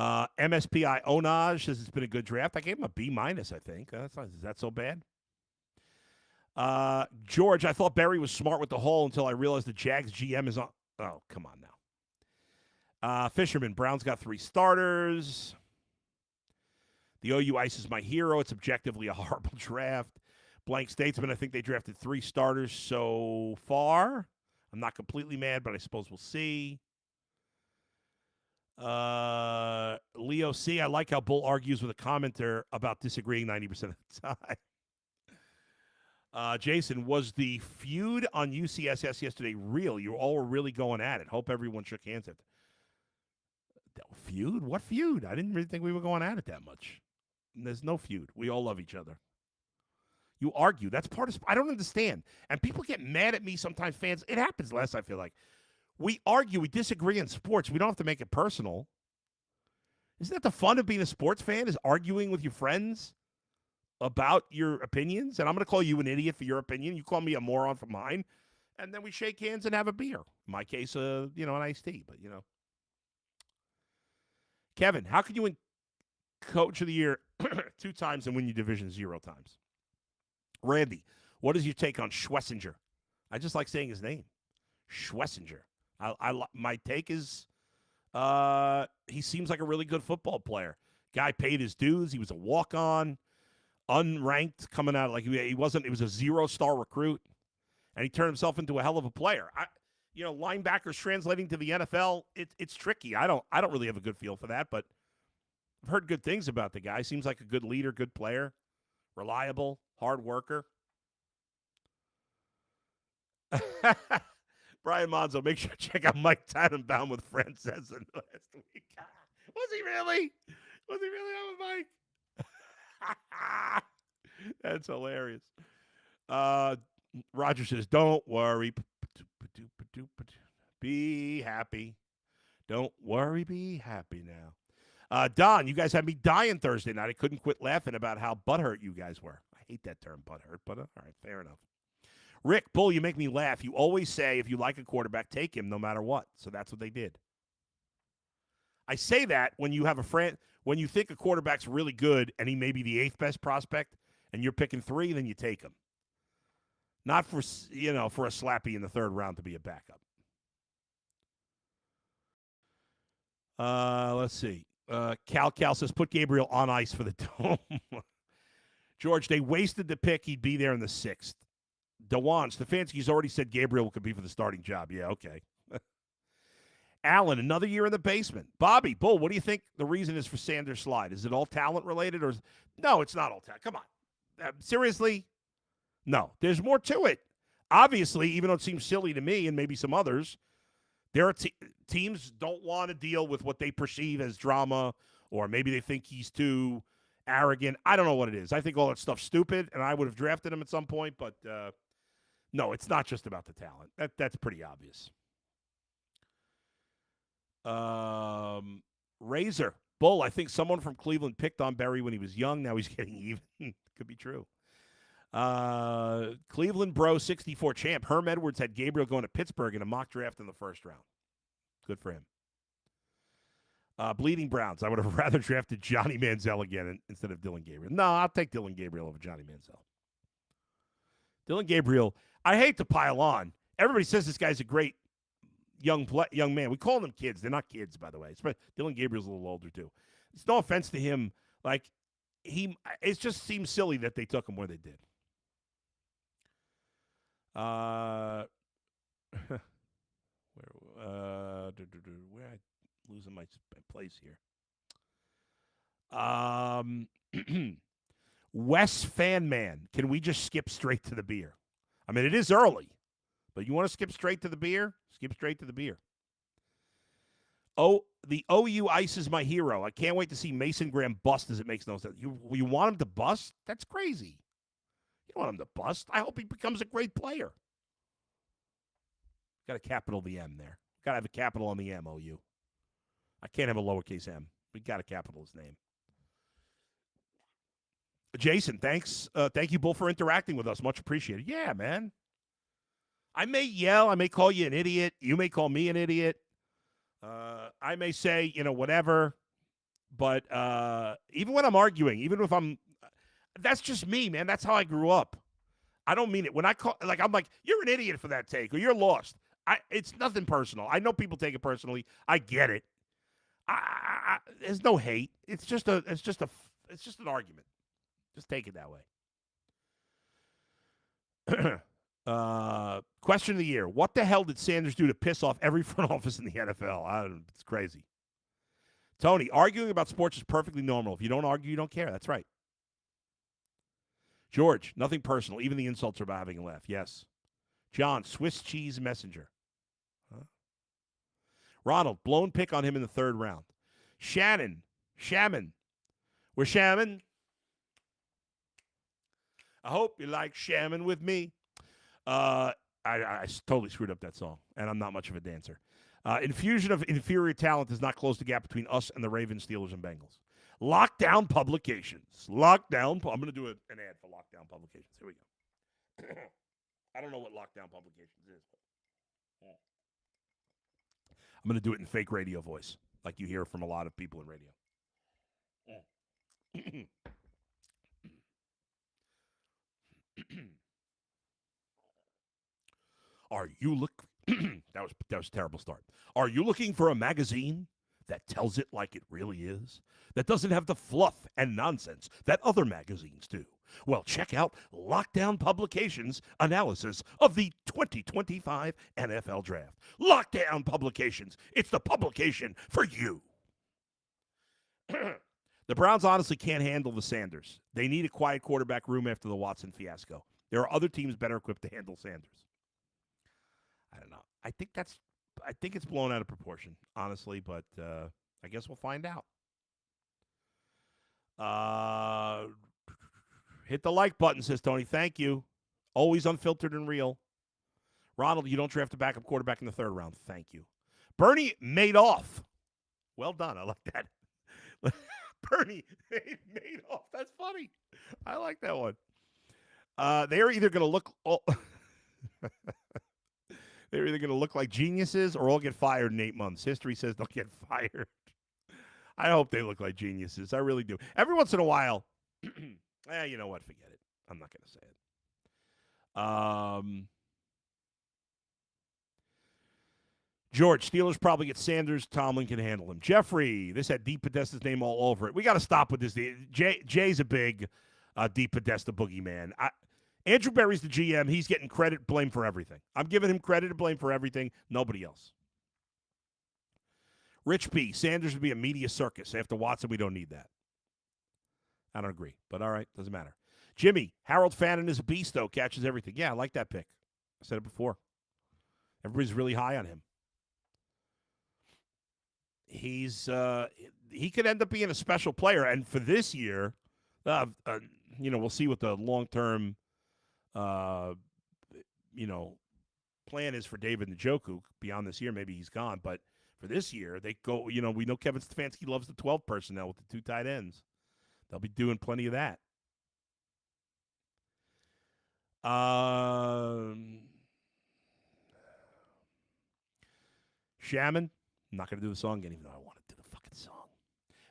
MSPI Onaj says it's been a good draft. I gave him a B-, I think. Is that so bad? George, I thought Barry was smart with the hole until I realized the Jags GM is on. Oh, come on now. Fisherman, Brown's got 3 starters. The OU Ice is my hero. It's objectively a horrible draft. Blank Statesman, I think they drafted 3 starters so far. I'm not completely mad, but I suppose we'll see. Leo C., I like how Bull argues with a commenter about disagreeing 90% of the time. Jason, was the feud on UCSS yesterday real? You all were really going at it. Hope everyone shook hands at that. Feud? What feud? I didn't really think we were going at it that much. There's no feud. We all love each other. You argue. That's part of. I don't understand. And people get mad at me sometimes, fans. It happens less, I feel like. We argue. We disagree in sports. We don't have to make it personal. Isn't that the fun of being a sports fan, is arguing with your friends about your opinions? And I'm going to call you an idiot for your opinion. You call me a moron for mine. And then we shake hands and have a beer. In my case, an iced tea. But, Kevin, how could you win Coach of the Year 2 times and win your division 0 times? Randy, what is your take on Schlesinger? I just like saying his name. Schlesinger. My take is he seems like a really good football player. Guy paid his dues. He was a walk-on, unranked, coming out like he wasn't. It was a 0-star recruit, and he turned himself into a hell of a player. Linebackers translating to the NFL, it's tricky. I don't really have a good feel for that, but I've heard good things about the guy. Seems like a good leader, good player, reliable, hard worker. Brian Monzo, make sure to check out Mike Tannenbaum with Francesa last week. Was he really? Was he really on with Mike? That's hilarious. Roger says, don't worry. Be happy. Don't worry, be happy now. Don, you guys had me dying Thursday night. I couldn't quit laughing about how butthurt you guys were. I hate that term, butthurt, but all right, fair enough. Rick, Bull, you make me laugh. You always say if you like a quarterback, take him no matter what. So that's what they did. I say that when you have a friend, when you think a quarterback's really good and he may be the 8th best prospect and you're picking 3, then you take him. Not for, for a slappy in the 3rd round to be a backup. Let's see. Cal says, put Gabriel on ice for the Dome. George, they wasted the pick. He'd be there in the 6th. Dewan, Stefanski's already said Gabriel could be for the starting job. Yeah, okay. Allen, another year in the basement. Bobby, Bull, what do you think the reason is for Sanders' slide? Is it all talent related? No, it's not all talent. Come on. Seriously? No, there's more to it. Obviously, even though it seems silly to me and maybe some others, There are teams don't want to deal with what they perceive as drama, or maybe they think he's too arrogant. I don't know what it is. I think all that stuff's stupid, and I would have drafted him at some point, but no, it's not just about the talent. That's pretty obvious. Razor. Bull, I think someone from Cleveland picked on Berry when he was young. Now he's getting even. Could be true. Cleveland Bro 64 champ. Herm Edwards had Gabriel going to Pittsburgh in a mock draft in the first round. Good for him. Bleeding Browns. I would have rather drafted Johnny Manziel again instead of Dylan Gabriel. No, I'll take Dylan Gabriel over Johnny Manziel. Dylan Gabriel, I hate to pile on. Everybody says this guy's a great young man. We call them kids. They're not kids, by the way. Dylan Gabriel's a little older, too. It's no offense to him. Like, it just seems silly that they took him where they did. Where I losing my place here. Wes Fan Man, can we just skip straight to the beer? I mean, it is early, but you want to skip straight to the beer? Skip straight to the beer. Oh, the OU Ice is my hero. I can't wait to see Mason Graham bust, as it makes no sense. You want him to bust? That's crazy. You don't want him to bust. I hope he becomes a great player. Got a capital the M there. Got to have a capital on the M, OU. I can't have a lowercase m. We got to capital his name. Jason, thanks. Thank you, Bull, for interacting with us. Much appreciated. Yeah, man. I may yell. I may call you an idiot. You may call me an idiot. I may say, whatever. But even when I'm arguing, even if that's just me, man. That's how I grew up. I don't mean it. When I call, I'm like, you're an idiot for that take, or you're lost. It's nothing personal. I know people take it personally. I get it. There's no hate. It's just an argument. Just take it that way. Question of the year. What the hell did Sanders do to piss off every front office in the NFL? It's crazy. Tony, arguing about sports is perfectly normal. If you don't argue, you don't care. That's right. George, nothing personal. Even the insults are about having a laugh. Yes. John, Swiss cheese messenger. Huh? Ronald, blown pick on him in the third round. Shaman. We're shaman. I hope you like shaman with me. I totally screwed up that song, and I'm not much of a dancer. Infusion of inferior talent does not close the gap between us and the Ravens, Steelers, and Bengals. Lockdown Publications. I'm going to do an ad for Lockdown Publications. Here we go. I don't know what Lockdown Publications is. I'm going to do it in fake radio voice, like you hear from a lot of people in radio. Are you that was a terrible start. Are you looking for a magazine that tells it like it really is? That doesn't have the fluff and nonsense that other magazines do? Well, check out Lockdown Publications' analysis of the 2025 NFL Draft. Lockdown Publications. It's the publication for you. The Browns honestly can't handle the Sanders. They need a quiet quarterback room after the Watson fiasco. There are other teams better equipped to handle Sanders. I don't know. I think it's blown out of proportion, honestly, but I guess we'll find out. Hit the like button, says Tony. Thank you. Always unfiltered and real. Ronald, you don't draft a backup quarterback in the third round. Thank you. Bernie Madoff. Well done. I like that. Bernie Madoff. That's funny. I like that one. They're either going to look... They're either going to look like geniuses or all get fired in 8 months. History says they'll get fired. I hope they look like geniuses. I really do. Every once in a while, you know what? Forget it. I'm not going to say it. George, Steelers probably get Sanders. Tomlin can handle him. Jeffrey, this had Deep Podesta's name all over it. We got to stop with this. Jay's a big Deep Podesta boogeyman. Andrew Berry's the GM. He's getting credit, blame for everything. I'm giving him credit and blame for everything. Nobody else. Rich P. Sanders would be a media circus. After Watson, we don't need that. I don't agree, but all right, doesn't matter. Jimmy, Harold Fannin is a beast, though. Catches everything. Yeah, I like that pick. I said it before. Everybody's really high on him. he could end up being a special player. And for this year, we'll see what the long-term, plan is for David Njoku. Beyond this year, maybe he's gone. But for this year, they go, we know Kevin Stefanski loves the 12 personnel with the 2 tight ends. They'll be doing plenty of that. Shaman, I'm not going to do the song again, even though I want to do the fucking song.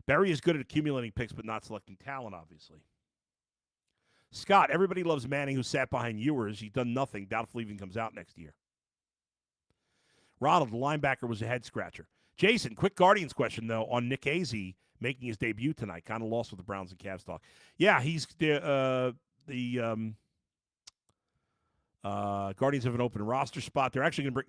Barry is good at accumulating picks, but not selecting talent, obviously. Scott, everybody loves Manning, who sat behind Ewers. He's done nothing. Doubtful even comes out next year. Ronald, the linebacker, was a head-scratcher. Jason, quick Guardians question, though, on Nick Azzi making his debut tonight. Kind of lost with the Browns and Cavs talk. Yeah, he's the Guardians have an open roster spot. They're actually going to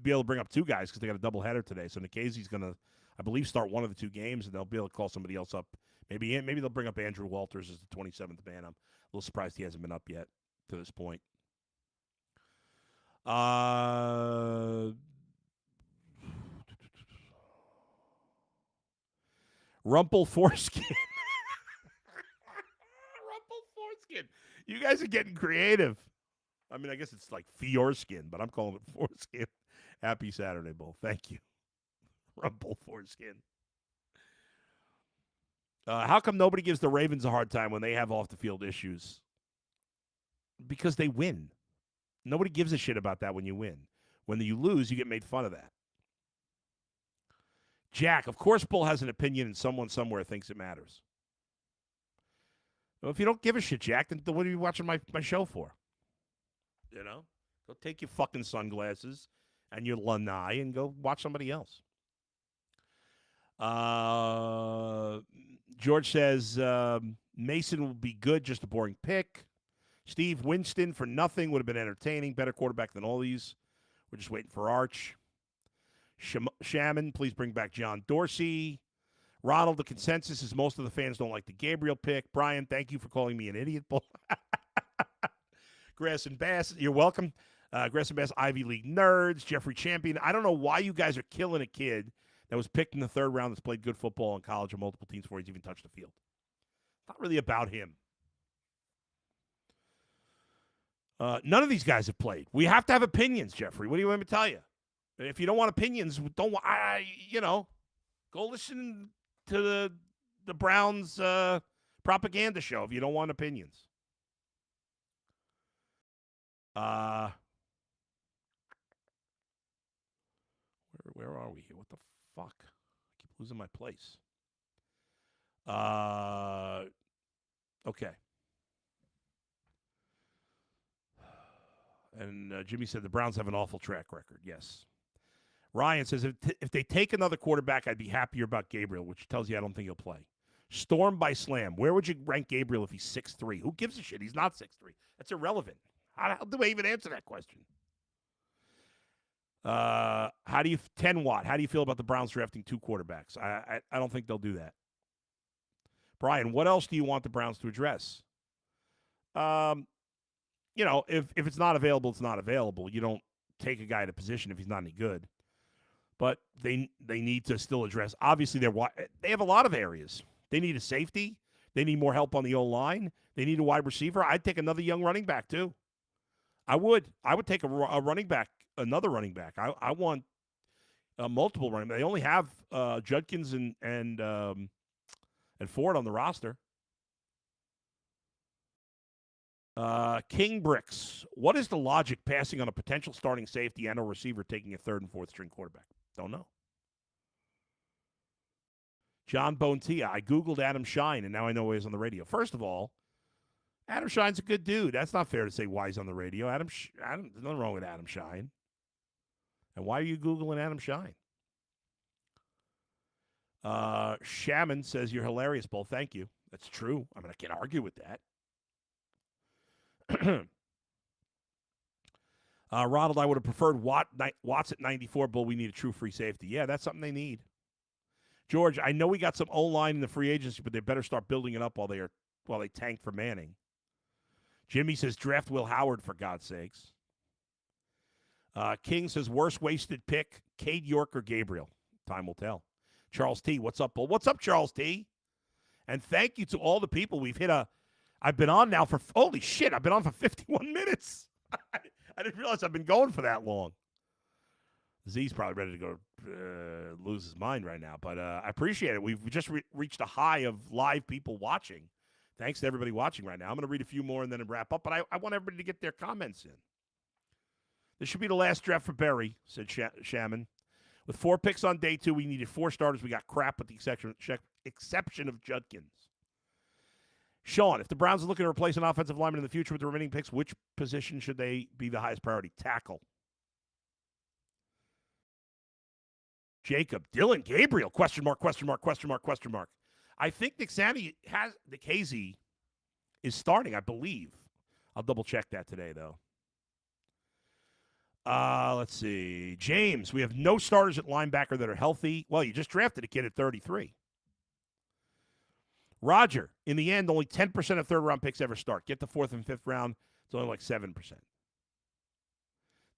be able to bring up 2 guys because they got a doubleheader today. So Nick Azzi's going to, I believe, start one of the 2 games, and they'll be able to call somebody else up. Maybe they'll bring up Andrew Walters as the 27th man. I'm a little surprised he hasn't been up yet to this point. Rumple foreskin. Rumple foreskin. You guys are getting creative. I mean, I guess it's like foreskin, but I'm calling it foreskin. Happy Saturday, Bull. Thank you. Rumple foreskin. How come nobody gives the Ravens a hard time when they have off-the-field issues? Because they win. Nobody gives a shit about that when you win. When you lose, you get made fun of that. Jack, of course Bull has an opinion and someone somewhere thinks it matters. Well, if you don't give a shit, Jack, then what are you watching my show for? Go take your fucking sunglasses and your lanai and go watch somebody else. George says Mason will be good, just a boring pick. Steve, Winston for nothing would have been entertaining. Better quarterback than all these. We're just waiting for Arch. Shaman, please bring back John Dorsey. Ronald, the consensus is most of the fans don't like the Gabriel pick. Brian, thank you for calling me an idiot. Grass and Bass, you're welcome. Grass and Bass, Ivy League nerds. Jeffrey Champion, I don't know why you guys are killing a kid that was picked in the 3rd round that's played good football in college or multiple teams before he's even touched the field. It's not really about him. None of these guys have played. We have to have opinions, Jeffrey. What do you want me to tell you? If you don't want opinions, go listen to the Browns propaganda show if you don't want opinions. Where are we here? What the fuck? I keep losing my place. Okay. And Jimmy said the Browns have an awful track record. Yes. Ryan says, if they take another quarterback, I'd be happier about Gabriel, which tells you I don't think he'll play. Storm by Slam. Where would you rank Gabriel if he's 6'3"? Who gives a shit? He's not 6'3". That's irrelevant. How do I even answer that question? 10 Watt. How do you feel about the Browns drafting 2 quarterbacks? I don't think they'll do that. Brian, what else do you want the Browns to address? If it's not available, it's not available. You don't take a guy at a position if he's not any good. But they need to still address. Obviously, they have a lot of areas. They need a safety. They need more help on the O-line. They need a wide receiver. I'd take another young running back, too. I would take a running back, another running back. I want multiple running backs. They only have Judkins and Ford on the roster. King Bricks. What is the logic passing on a potential starting safety and a receiver taking a 3rd and 4th string quarterback? Don't know. John Bontia. I Googled Adam Shine, and now I know why he's on the radio. First of all, Adam Shine's a good dude. That's not fair to say why he's on the radio. Adam, there's nothing wrong with Adam Shine. And why are you Googling Adam Shine? Shaman says, you're hilarious, Bull. Thank you. That's true. I mean, I can't argue with that. Ronald, I would have preferred Watts at 94, Bull. We need a true free safety. Yeah, that's something they need. George, I know we got some O-line in the free agency, but they better start building it up while they tank for Manning. Jimmy says, draft Will Howard, for God's sakes. King says, worst wasted pick, Cade York or Gabriel. Time will tell. Charles T, what's up, Bull? What's up, Charles T? And thank you to all the people. I've been on now for, holy shit, I've been on for 51 minutes. I didn't realize I've been going for that long. Z's probably ready to go lose his mind right now, but I appreciate it. We've just reached a high of live people watching. Thanks to everybody watching right now. I'm going to read a few more and then wrap up, but I want everybody to get their comments in. This should be the last draft for Berry, said Shaman. With 4 picks on day 2, we needed 4 starters. We got crap with the exception of Judkins. Sean, if the Browns are looking to replace an offensive lineman in the future with the remaining picks, which position should they be the highest priority? Tackle. Jacob, Dylan Gabriel, question mark. I think Nick Casey is starting, I believe. I'll double check that today, though. Let's see. James, we have no starters at linebacker that are healthy. Well, you just drafted a kid at 33. Roger, in the end, only 10% of third-round picks ever start. Get the 4th and 5th round, it's only like 7%.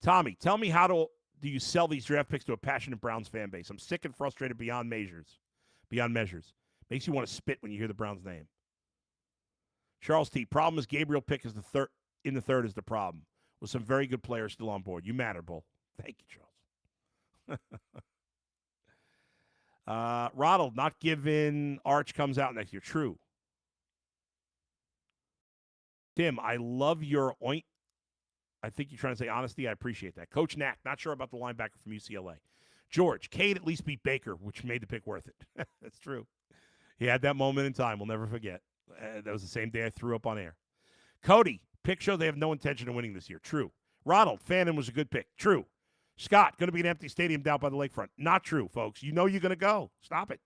Tommy, tell me how do you sell these draft picks to a passionate Browns fan base? I'm sick and frustrated beyond measures. Makes you want to spit when you hear the Browns' name. Charles T, problem is Gabriel pick is in the third is the problem. With some very good players still on board. You matter, Bull. Thank you, Charles. Ronald, not given Arch comes out next year. True. Tim, I love your oint. I think you're trying to say honesty. I appreciate that. Coach Knack, not sure about the linebacker from UCLA. George, Cade at least beat Baker, which made the pick worth it. That's true. He had that moment in time. We'll never forget. That was the same day I threw up on air. Cody, pick show they have no intention of winning this year. True. Ronald, Fannin was a good pick. True. Scott, going to be an empty stadium down by the lakefront. Not true, folks. You know you're going to go. Stop it.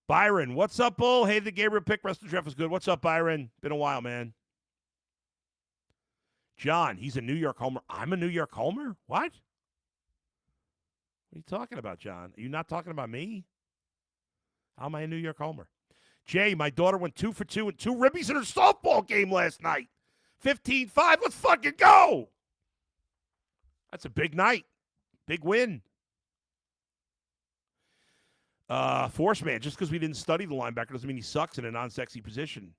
Byron, what's up, Bull? Hey, the Gabriel pick. Rest of the draft was good. What's up, Byron? Been a while, man. John, he's a New York homer. I'm a New York homer? What? What are you talking about, John? Are you not talking about me? How am I a New York homer? Jay, my daughter went 2 for 2 and 2 ribbies in her softball game last night. 15-5. Let's fucking go. That's a big night. Big win. Force man, just because we didn't study the linebacker doesn't mean he sucks in a non-sexy position.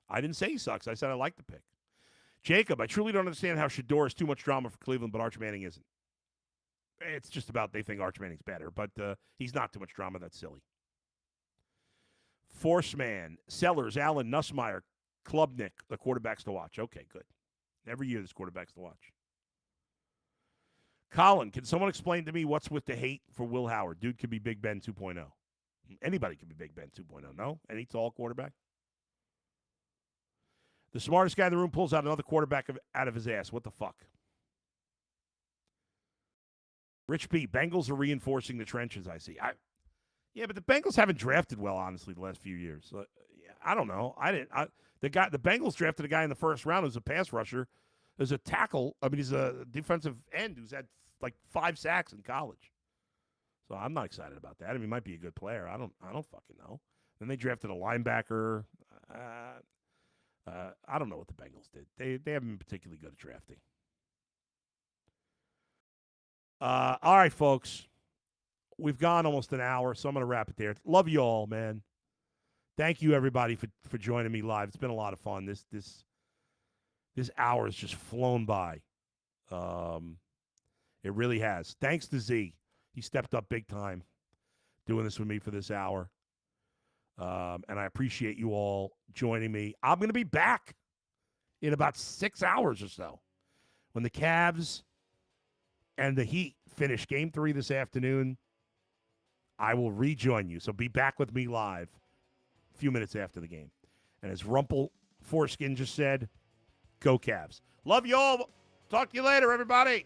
I didn't say he sucks. I said I like the pick. Jacob, I truly don't understand how Shadeur is too much drama for Cleveland, but Arch Manning isn't. It's just about they think Arch Manning's better, but he's not too much drama. That's silly. Force man, Sellers, Allen, Nussmeier, Klubnik, the quarterbacks to watch. Okay, good. Every year there's quarterbacks to watch. Colin, can someone explain to me what's with the hate for Will Howard? Dude could be Big Ben 2.0. Anybody could be Big Ben 2.0, no? Any tall quarterback? The smartest guy in the room pulls out another quarterback out of his ass. What the fuck? Rich P, Bengals are reinforcing the trenches, I see. Yeah, but the Bengals haven't drafted well, honestly, the last few years. I don't know. The Bengals drafted a guy in the first round who's a pass rusher, who's a tackle. I mean, he's a defensive end who's had like 5 sacks in college. So I'm not excited about that. I mean, he might be a good player. I don't fucking know. Then they drafted a linebacker. I don't know what the Bengals did. They haven't been particularly good at drafting. All right, folks. We've gone almost an hour, so I'm going to wrap it there. Love you all, man. Thank you, everybody, for joining me live. It's been a lot of fun. This hour has just flown by. It really has. Thanks to Z. He stepped up big time doing this with me for this hour. And I appreciate you all joining me. I'm going to be back in about 6 hours or so when the Cavs and the Heat finish Game 3 this afternoon. I will rejoin you. So be back with me live a few minutes after the game. And as Rumple Foreskin just said, go Cavs. Love you all. Talk to you later, everybody.